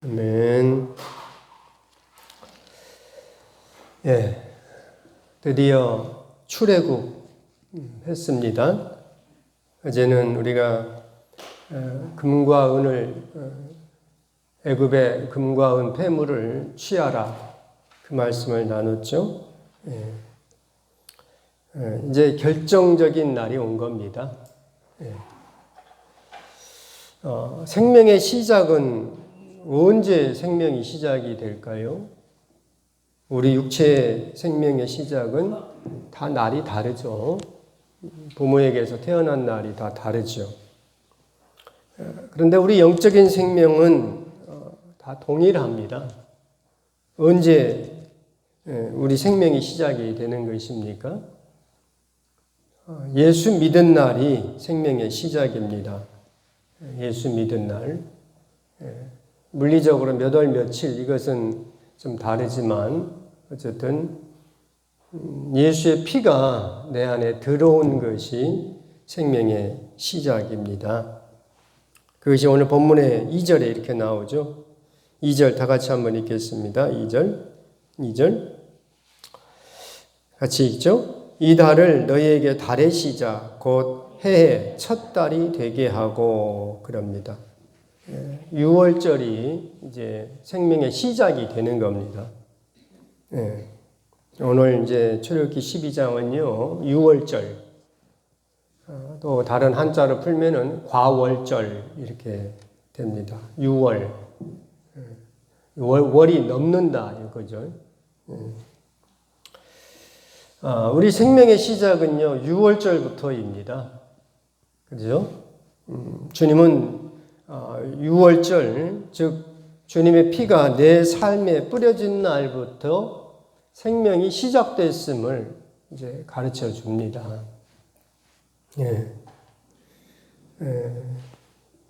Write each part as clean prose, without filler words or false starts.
아멘. 드디어 출애굽 했습니다. 어제는 우리가 금과 은을 애굽의 금과 은 폐물을 취하라 그 말씀을 나눴죠. 이제 결정적인 날이 온 겁니다. 생명의 시작은 언제 생명이 시작이 될까요? 우리 육체의 생명의 시작은 다 날이 다르죠. 부모에게서 태어난 날이 다 다르죠. 그런데 우리 영적인 생명은 다 동일합니다. 언제 우리 생명이 시작이 되는 것입니까? 예수 믿은 날이 생명의 시작입니다. 예수 믿은 날. 물리적으로 몇 월 며칠 이것은 좀 다르지만 어쨌든 예수의 피가 내 안에 들어온 것이 생명의 시작입니다. 그것이 오늘 본문의 2절에 이렇게 나오죠. 2절 다 같이 한번 읽겠습니다. 2절 같이 읽죠. 이 달을 너희에게 달의 시작 곧 해의 첫 달이 되게 하고 그럽니다. 6월절이 이제 생명의 시작이 되는 겁니다. 오늘 이제 출애굽기 12장은요, 6월절. 또 다른 한자로 풀면은 과월절 이렇게 됩니다. 6월. 월이 넘는다 이거죠. 우리 생명의 시작은요, 6월절부터입니다. 그죠? 주님은 6월절, 즉 주님의 피가 내 삶에 뿌려진 날부터 생명이 시작됐음을 이제 가르쳐 줍니다.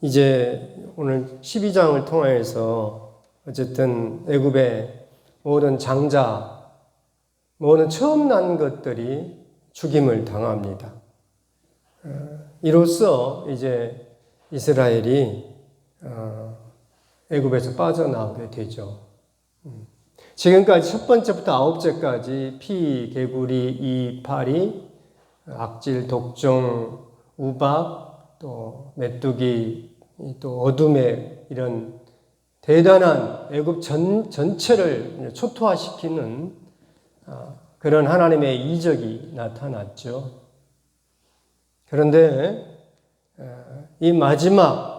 이제 오늘 12장을 통해서 어쨌든 애굽의 모든 장자, 모든 처음 난 것들이 죽임을 당합니다. 이로써 이제 이스라엘이 애굽에서 빠져나오게 되죠. 지금까지 첫 번째부터 아홉째까지 피, 개구리, 이파리, 악질, 독종, 우박, 또 메뚜기, 또 어둠의 이런 대단한 애굽 전체를 초토화시키는 그런 하나님의 이적이 나타났죠. 그런데 이 마지막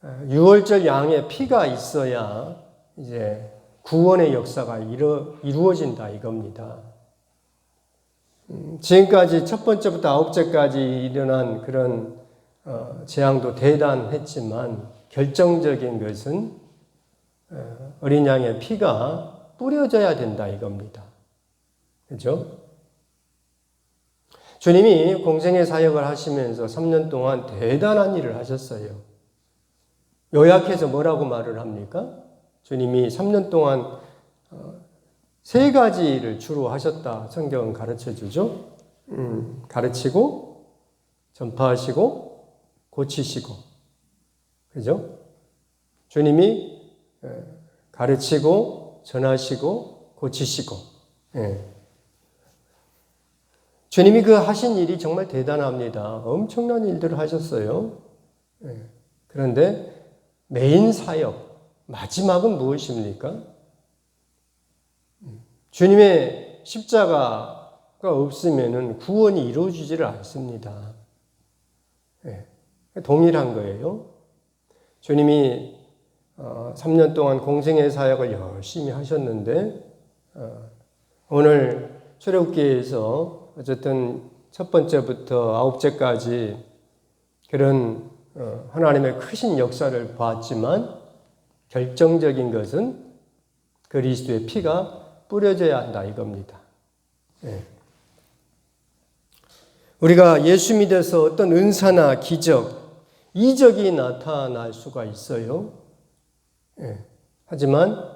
6월절 양의 피가 있어야 이제 구원의 역사가 이루어진다 이겁니다. 지금까지 첫 번째부터 아홉째까지 일어난 그런 재앙도 대단했지만 결정적인 것은 어린 양의 피가 뿌려져야 된다 이겁니다. 그렇죠? 주님이 공생의 사역을 하시면서 3년 동안 대단한 일을 하셨어요. 요약해서 뭐라고 말을 합니까? 주님이 3년 동안 세 가지를 주로 하셨다 성경은 가르쳐 주죠. 가르치고, 전파하시고, 고치시고. 그죠? 주님이 가르치고, 전하시고, 고치시고. 주님이 그 하신 일이 정말 대단합니다. 엄청난 일들을 하셨어요. 그런데 메인 사역, 마지막은 무엇입니까? 주님의 십자가가 없으면 구원이 이루어지지를 않습니다. 동일한 거예요. 주님이 3년 동안 공생의 사역을 열심히 하셨는데 오늘 출애굽기에서 어쨌든 첫 번째부터 아홉째까지 그런 하나님의 크신 역사를 보았지만 결정적인 것은 그리스도의 피가 뿌려져야 한다 이겁니다. 우리가 예수 믿어서 어떤 은사나 기적, 이적이 나타날 수가 있어요. 하지만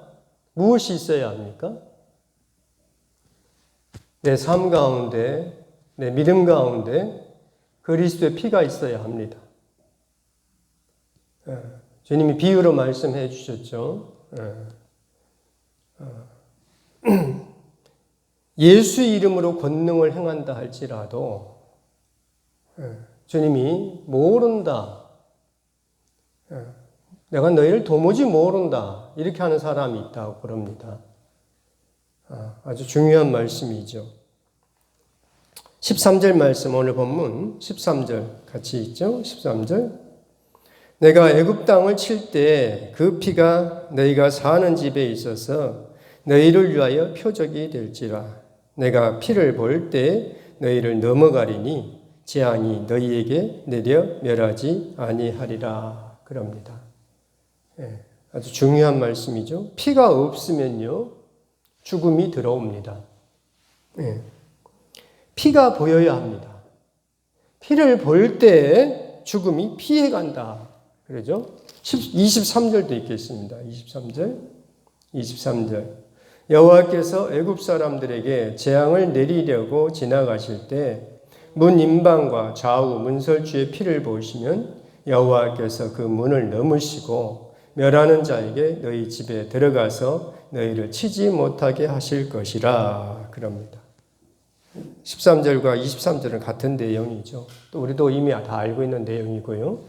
무엇이 있어야 합니까? 내 삶 가운데, 내 믿음 가운데 그리스도의 피가 있어야 합니다. 주님이 비유로 말씀해 주셨죠. 예수 이름으로 권능을 행한다 할지라도 주님이 모른다. 내가 너희를 도무지 모른다. 이렇게 하는 사람이 있다고 그럽니다. 아주 중요한 말씀이죠. 13절 말씀, 오늘 본문 13절 같이 있죠. 13절. 내가 애굽 땅을 칠 때 그 피가 너희가 사는 집에 있어서 너희를 위하여 표적이 될지라. 내가 피를 볼 때 너희를 넘어가리니 재앙이 너희에게 내려 멸하지 아니하리라. 그럽니다. 아주 중요한 말씀이죠. 피가 없으면요, 죽음이 들어옵니다. 피가 보여야 합니다. 피를 볼 때 죽음이 피해간다. 그러죠? 23절도 있겠습니다. 23절. 여호와께서 애굽 사람들에게 재앙을 내리려고 지나가실 때 문 임방과 좌우 문설주의 피를 보시면 여호와께서 그 문을 넘으시고 멸하는 자에게 너희 집에 들어가서 너희를 치지 못하게 하실 것이라. 그럽니다. 13절과 23절은 같은 내용이죠. 또 우리도 이미 다 알고 있는 내용이고요.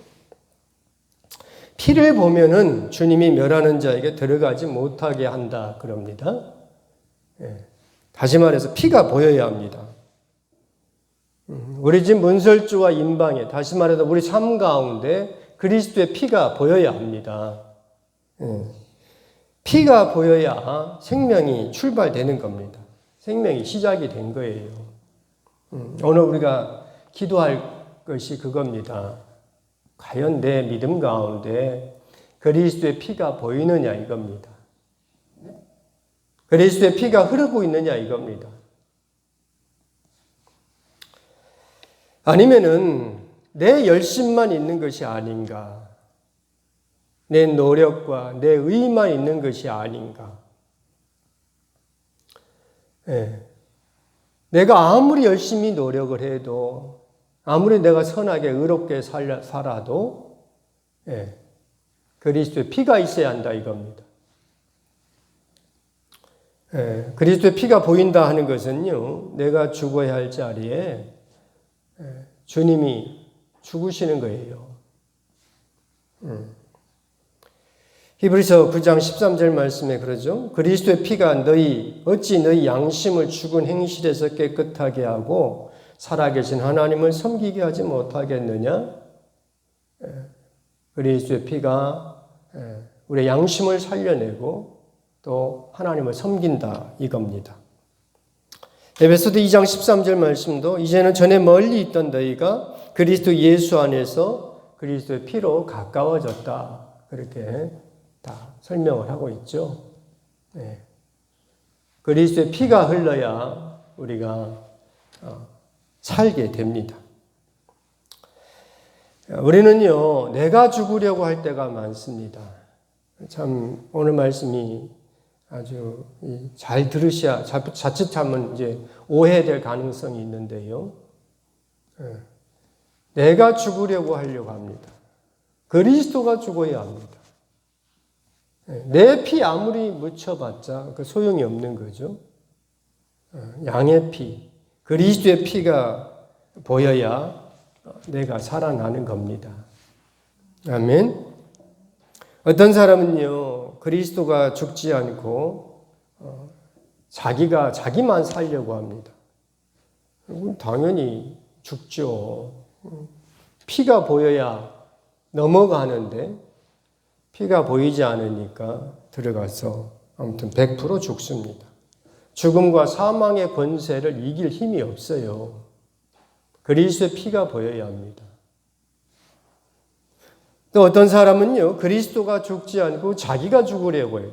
피를 보면은 주님이 멸하는 자에게 들어가지 못하게 한다. 그럽니다. 다시 말해서 피가 보여야 합니다. 우리 집 문설주와 임방에, 다시 말해서 우리 삶 가운데 그리스도의 피가 보여야 합니다. 피가 보여야 생명이 출발되는 겁니다. 생명이 시작이 된 거예요. 오늘 우리가 기도할 것이 그겁니다. 과연 내 믿음 가운데 그리스도의 피가 보이느냐 이겁니다. 그리스도의 피가 흐르고 있느냐 이겁니다. 아니면은 내 열심만 있는 것이 아닌가? 내 노력과 내 의만 있는 것이 아닌가? 내가 아무리 열심히 노력을 해도, 아무리 내가 선하게 의롭게 살아도 그리스도의 피가 있어야 한다 이겁니다. 그리스도의 피가 보인다 하는 것은요, 내가 죽어야 할 자리에 주님이 죽으시는 거예요. 히브리서 9장 13절 말씀에 그러죠. 그리스도의 피가 어찌 너희 양심을 죽은 행실에서 깨끗하게 하고 살아계신 하나님을 섬기게 하지 못하겠느냐? 그리스도의 피가 우리의 양심을 살려내고 또 하나님을 섬긴다 이겁니다. 에베소서 2장 13절 말씀도 이제는 전에 멀리 있던 너희가 그리스도 예수 안에서 그리스도의 피로 가까워졌다. 그렇게 다 설명을 하고 있죠. 그리스도의 피가 흘러야 우리가 살게 됩니다. 우리는요, 내가 죽으려고 할 때가 많습니다. 참 오늘 말씀이 아주 잘 들으셔야, 자칫하면 이제 오해될 가능성이 있는데요. 내가 죽으려고 하려고 합니다. 그리스도가 죽어야 합니다. 내 피 아무리 묻혀봤자 그 소용이 없는 거죠. 양의 피, 그리스도의 피가 보여야 내가 살아나는 겁니다. 아멘. 어떤 사람은요, 그리스도가 죽지 않고 자기만 살려고 합니다. 당연히 죽죠. 피가 보여야 넘어가는데 피가 보이지 않으니까 들어가서 아무튼 100% 죽습니다. 죽음과 사망의 권세를 이길 힘이 없어요. 그리스도의 피가 보여야 합니다. 또 어떤 사람은요, 그리스도가 죽지 않고 자기가 죽으려고 해요.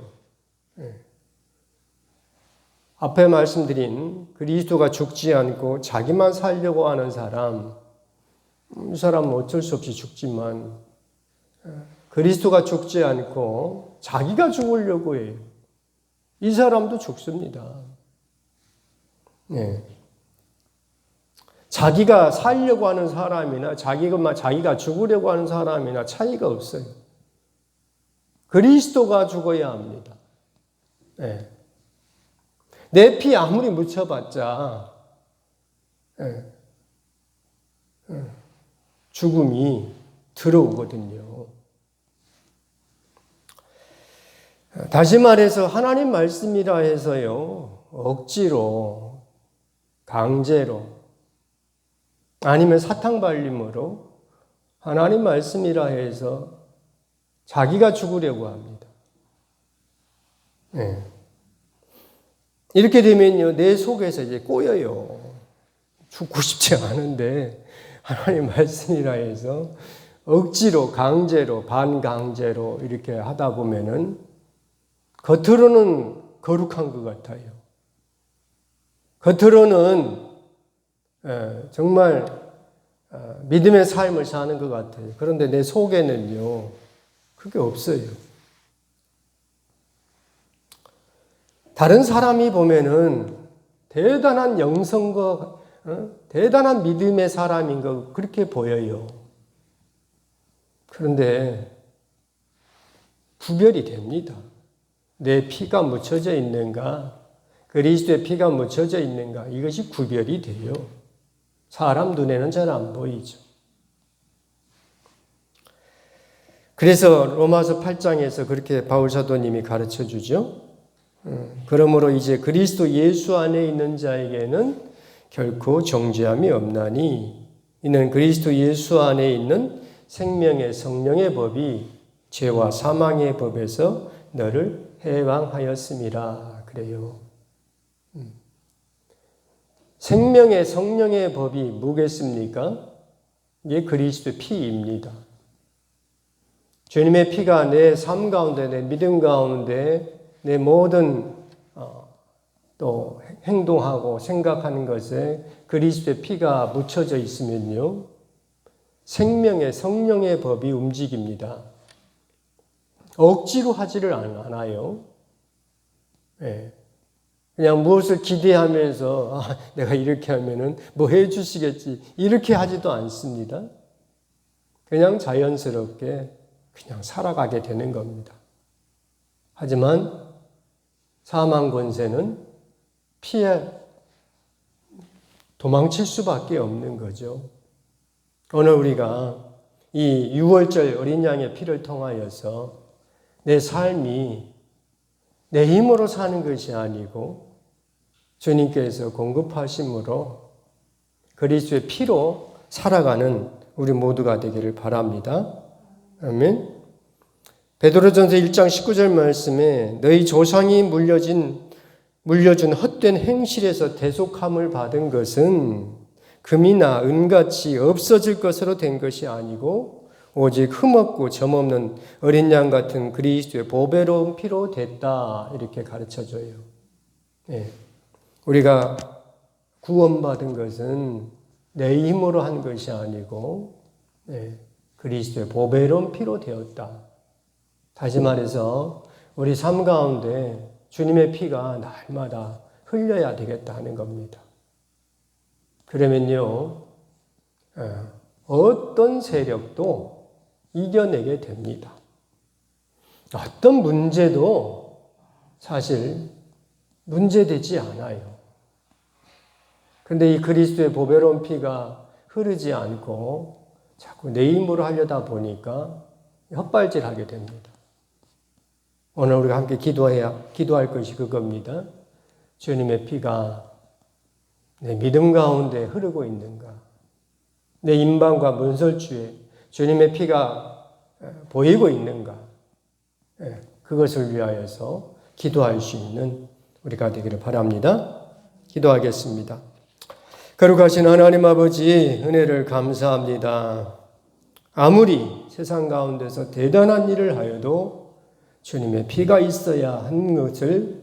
앞에 말씀드린 그리스도가 죽지 않고 자기만 살려고 하는 사람, 이 사람은 어쩔 수 없이 죽지만 그리스도가 죽지 않고 자기가 죽으려고 해요. 이 사람도 죽습니다. 자기가 살려고 하는 사람이나 자기가 죽으려고 하는 사람이나 차이가 없어요. 그리스도가 죽어야 합니다. 예. 내 피 아무리 묻혀봤자 죽음이 들어오거든요. 다시 말해서 하나님 말씀이라 해서요, 억지로, 강제로, 아니면 사탕발림으로 하나님 말씀이라 해서 자기가 죽으려고 합니다. 네. 이렇게 되면요, 내 속에서 이제 꼬여요. 죽고 싶지 않은데 하나님 말씀이라 해서 억지로, 강제로, 반강제로 이렇게 하다 보면은 겉으로는 거룩한 것 같아요. 겉으로는 정말 믿음의 삶을 사는 것 같아요. 그런데 내 속에는요, 그게 없어요. 다른 사람이 보면은 대단한 영성과 대단한 믿음의 사람인 거 그렇게 보여요. 그런데 구별이 됩니다. 내 피가 묻혀져 있는가, 그리스도의 피가 묻혀져 있는가, 이것이 구별이 돼요. 사람 눈에는 잘 안 보이죠. 그래서 로마서 8장에서 그렇게 바울 사도님이 가르쳐 주죠. 그러므로 이제 그리스도 예수 안에 있는 자에게는 결코 정죄함이 없나니 이는 그리스도 예수 안에 있는 생명의 성령의 법이 죄와 사망의 법에서 너를 해방하였음이라 그래요. 생명의 성령의 법이 뭐겠습니까? 이게 그리스도의 피입니다. 주님의 피가 내 삶 가운데, 내 믿음 가운데, 내 모든 또 행동하고 생각하는 것에 그리스도의 피가 묻혀져 있으면요, 생명의 성령의 법이 움직입니다. 억지로 하지를 않아요. 네. 그냥 무엇을 기대하면서 내가 이렇게 하면은 뭐 해주시겠지 이렇게 하지도 않습니다. 그냥 자연스럽게 그냥 살아가게 되는 겁니다. 하지만 사망 권세는 피해 도망칠 수밖에 없는 거죠. 오늘 우리가 이 6월절 어린 양의 피를 통하여서 내 삶이 내 힘으로 사는 것이 아니고 주님께서 공급하심으로 그리스도의 피로 살아가는 우리 모두가 되기를 바랍니다. 아멘. 베드로전서 1장 19절 말씀에 너희 조상이 물려준 헛된 행실에서 대속함을 받은 것은 금이나 은같이 없어질 것으로 된 것이 아니고 오직 흠없고 점없는 어린 양 같은 그리스도의 보배로운 피로 됐다. 이렇게 가르쳐줘요. 네. 우리가 구원받은 것은 내 힘으로 한 것이 아니고 그리스도의 보배로운 피로 되었다. 다시 말해서 우리 삶 가운데 주님의 피가 날마다 흘려야 되겠다 하는 겁니다. 그러면요, 어떤 세력도 이겨내게 됩니다. 어떤 문제도 사실 문제되지 않아요. 그런데 이 그리스도의 보배로운 피가 흐르지 않고 자꾸 내 힘으로 하려다 보니까 헛발질하게 됩니다. 오늘 우리가 함께 기도할 것이 그겁니다. 주님의 피가 내 믿음 가운데 흐르고 있는가? 내 임방과 문설주에 주님의 피가 보이고 있는가? 그것을 위하여서 기도할 수 있는 우리가 되기를 바랍니다. 기도하겠습니다. 거룩하신 하나님 아버지, 은혜를 감사합니다. 아무리 세상 가운데서 대단한 일을 하여도 주님의 피가 있어야 하는 것을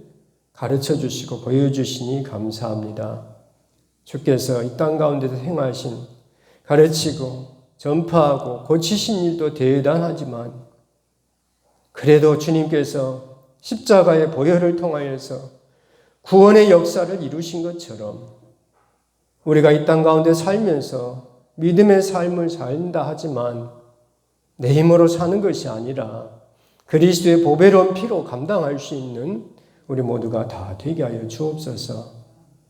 가르쳐 주시고 보여주시니 감사합니다. 주께서 이 땅 가운데서 행하신 가르치고 전파하고 고치신 일도 대단하지만 그래도 주님께서 십자가의 보혈을 통하여서 구원의 역사를 이루신 것처럼 우리가 이 땅 가운데 살면서 믿음의 삶을 산다 하지만 내 힘으로 사는 것이 아니라 그리스도의 보배로운 피로 감당할 수 있는 우리 모두가 다 되게 하여 주옵소서.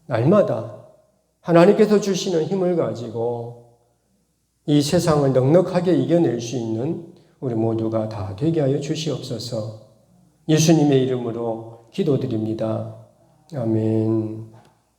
날마다 하나님께서 주시는 힘을 가지고 이 세상을 넉넉하게 이겨낼 수 있는 우리 모두가 다 되게 하여 주시옵소서. 예수님의 이름으로 기도드립니다. 아멘.